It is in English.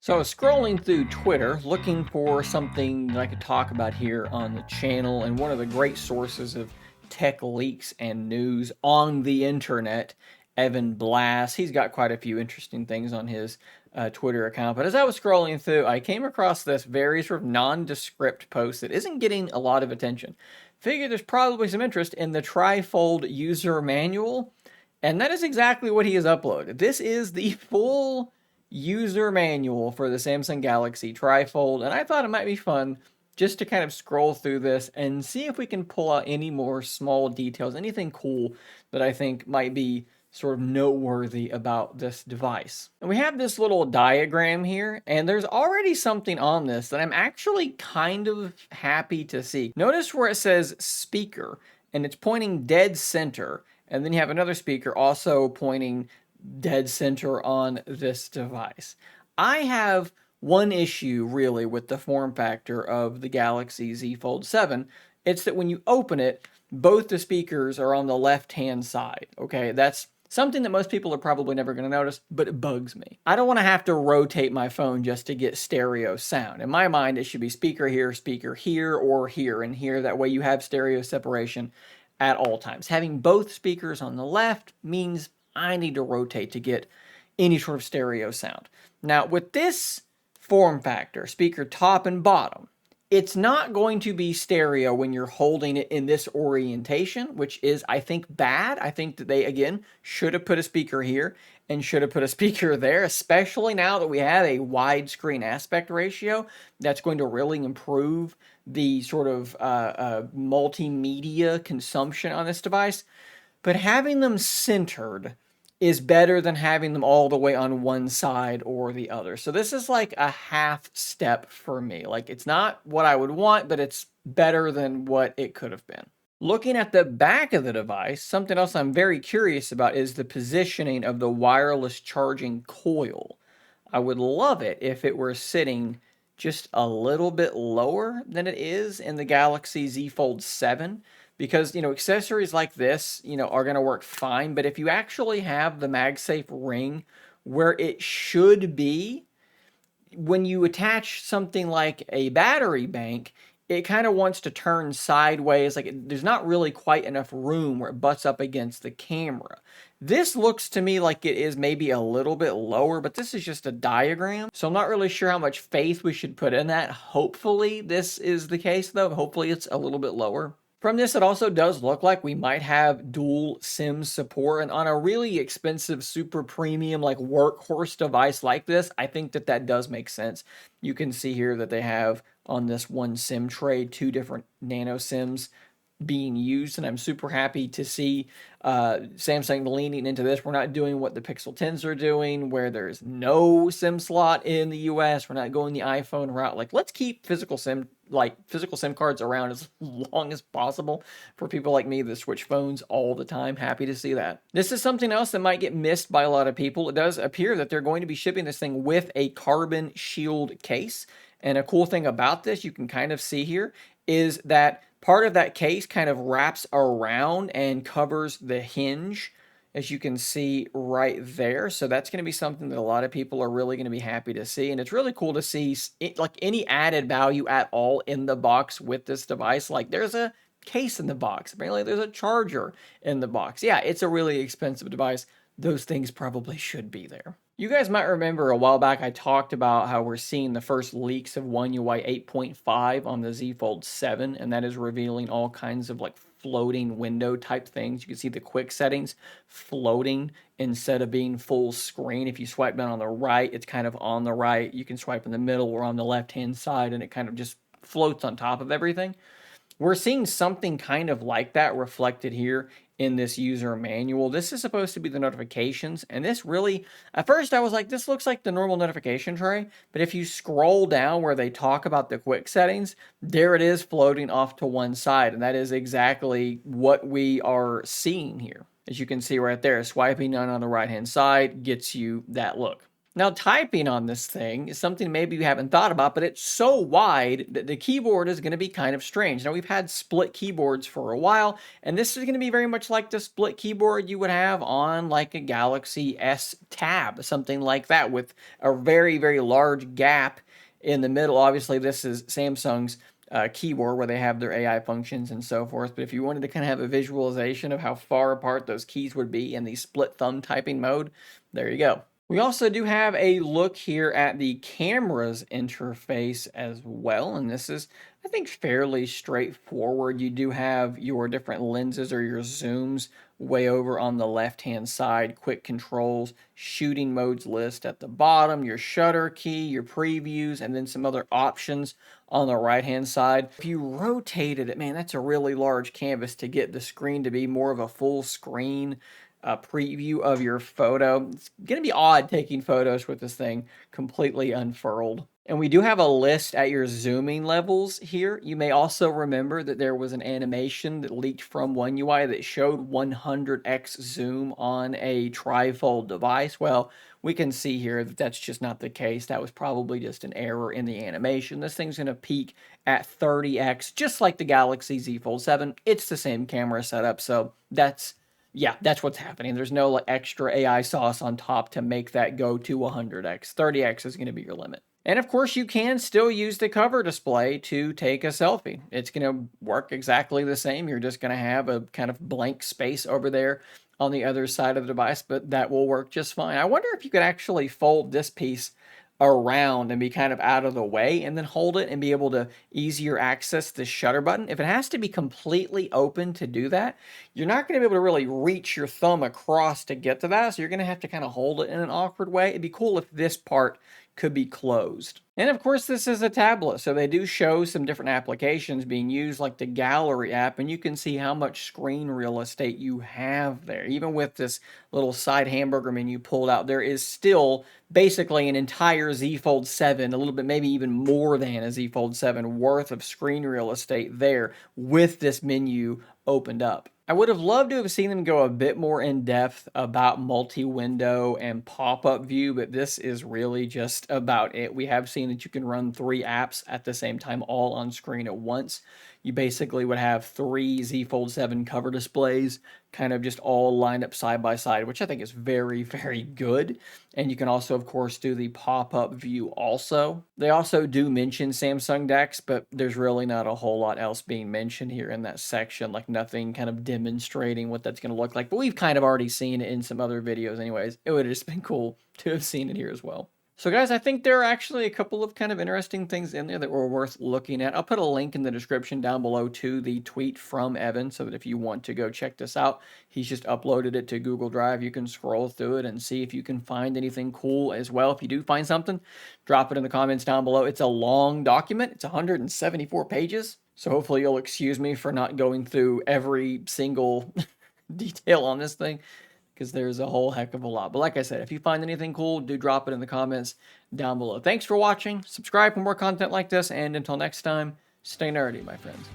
So I was scrolling through Twitter looking for something that I could talk about here on the channel, and one of the great sources of tech leaks and news on the internet, Evan Blass. He's got quite a few interesting things on his Twitter account. But as I was scrolling through, I came across this very sort of nondescript post that isn't getting a lot of attention. Figured there's probably some interest in the TriFold user manual, and that is exactly what he has uploaded. This is the full user manual for the Samsung Galaxy TriFold, and I thought it might be fun just to kind of scroll through this and see if we can pull out any more small details, anything cool that I think might be sort of noteworthy about this device. And we have this little diagram here, and there's already something on this that I'm actually kind of happy to see. Notice where it says speaker, and it's pointing dead center, and then you have another speaker also pointing dead center on this device. I have one issue really with the form factor of the Galaxy Z Fold 7. It's that when you open it, both the speakers are on the left-hand side. Okay, that's something that most people are probably never going to notice, but it bugs me. I don't want to have to rotate my phone just to get stereo sound. In my mind, it should be speaker here, or here and here. That way you have stereo separation at all times. Having both speakers on the left means I need to rotate to get any sort of stereo sound. Now, with this form factor, speaker top and bottom, it's not going to be stereo when you're holding it in this orientation, which is, I think, bad. I think that they, again, should have put a speaker here and should have put a speaker there, especially now that we have a widescreen aspect ratio. That's going to really improve the sort of multimedia consumption on this device. But having them centered is better than having them all the way on one side or the other. So this is like a half step for me. Like, it's not what I would want, but it's better than what it could have been. Looking at the back of the device, something else I'm very curious about is the positioning of the wireless charging coil. I would love it if it were sitting just a little bit lower than it is in the Galaxy Z Fold 7, because, accessories like this, are going to work fine. But if you actually have the MagSafe ring where it should be, when you attach something like a battery bank, it kind of wants to turn sideways. There's not really quite enough room where it butts up against the camera. This looks to me like it is maybe a little bit lower, but this is just a diagram. So I'm not really sure how much faith we should put in that. Hopefully this is the case though. Hopefully it's a little bit lower. From this, it also does look like we might have dual SIM support, and on a really expensive, super premium, like workhorse device like this, I think that that does make sense. You can see here that they have on this one SIM tray 2 different nano SIMs being used, and I'm super happy to see Samsung leaning into this. We're not doing what the Pixel 10s are doing, where there's no SIM slot in the US. We're not going the iPhone route. Like, let's keep physical SIM cards around as long as possible for people like me that switch phones all the time. Happy to see that. This is something else that might get missed by a lot of people. It does appear that they're going to be shipping this thing with a carbon shield case. And a cool thing about this, you can kind of see here, is that part of that case kind of wraps around and covers the hinge, as you can see right there. So that's going to be something that a lot of people are really going to be happy to see. And it's really cool to see like any added value at all in the box with this device. Like, there's a case in the box. Apparently there's a charger in the box. Yeah, it's a really expensive device. Those things probably should be there. You guys might remember a while back I talked about how we're seeing the first leaks of One UI 8.5 on the Z Fold 7, and that is revealing all kinds of like floating window type things. You can see the quick settings floating instead of being full screen. If you swipe down on the right, it's kind of on the right. You can swipe in the middle or on the left-hand side, and it kind of just floats on top of everything. We're seeing something kind of like that reflected here in this user manual. This is supposed to be the notifications, and this really, at first I was like, this looks like the normal notification tray, but if you scroll down where they talk about the quick settings, there it is floating off to one side, and that is exactly what we are seeing here. As you can see right there, swiping down on the right-hand side gets you that look. Now, typing on this thing is something maybe you haven't thought about, but it's so wide that the keyboard is going to be kind of strange. Now, we've had split keyboards for a while, and this is going to be very much like the split keyboard you would have on like a Galaxy S Tab, something like that, with a very, very large gap in the middle. Obviously, this is Samsung's keyboard where they have their AI functions and so forth. But if you wanted to kind of have a visualization of how far apart those keys would be in the split thumb typing mode, there you go. We also do have a look here at the camera's interface as well, and this is, I think, fairly straightforward. You do have your different lenses or your zooms way over on the left-hand side, quick controls, shooting modes list at the bottom, your shutter key, your previews, and then some other options on the right-hand side. If you rotated it, man, that's a really large canvas to get the screen to be more of a full screen preview of your photo. It's going to be odd taking photos with this thing completely unfurled. And we do have a list at your zooming levels here. You may also remember that there was an animation that leaked from One UI that showed 100x zoom on a TriFold device. Well, we can see here that that's just not the case. That was probably just an error in the animation. This thing's going to peak at 30x, just like the Galaxy Z Fold 7. It's the same camera setup, so that's what's happening. There's no like extra AI sauce on top to make that go to 100x. 30x is going to be your limit. And of course, you can still use the cover display to take a selfie. It's going to work exactly the same. You're just going to have a kind of blank space over there on the other side of the device, but that will work just fine. I wonder if you could actually fold this piece around and be kind of out of the way and then hold it and be able to easier access the shutter button. If it has to be completely open to do that, you're not going to be able to really reach your thumb across to get to that. So you're going to have to kind of hold it in an awkward way. It'd be cool if this part could be closed. And of course, this is a tablet, so they do show some different applications being used, like the Gallery app, and you can see how much screen real estate you have there. Even with this little side hamburger menu pulled out, there is still basically an entire Z Fold 7, a little bit, maybe even more than a Z Fold 7 worth of screen real estate there with this menu opened up. I would have loved to have seen them go a bit more in depth about multi-window and pop-up view, but this is really just about it. We have seen that you can run 3 apps at the same time, all on screen at once. You basically would have 3 Z Fold 7 cover displays kind of just all lined up side by side, which I think is very, very good. And you can also, of course, do the pop-up view also. They also do mention Samsung DeX, but there's really not a whole lot else being mentioned here in that section, like nothing kind of demonstrating what that's going to look like. But we've kind of already seen it in some other videos anyways. It would have just been cool to have seen it here as well. So guys, I think there are actually a couple of kind of interesting things in there that were worth looking at. I'll put a link in the description down below to the tweet from Evan, so that if you want to go check this out, he's just uploaded it to Google Drive. You can scroll through it and see if you can find anything cool as well. If you do find something, drop it in the comments down below. It's a long document. It's 174 pages. So hopefully you'll excuse me for not going through every single detail on this thing, because there's a whole heck of a lot. But like I said, if you find anything cool, do drop it in the comments down below. Thanks for watching. Subscribe for more content like this, and until next time, stay nerdy, my friends.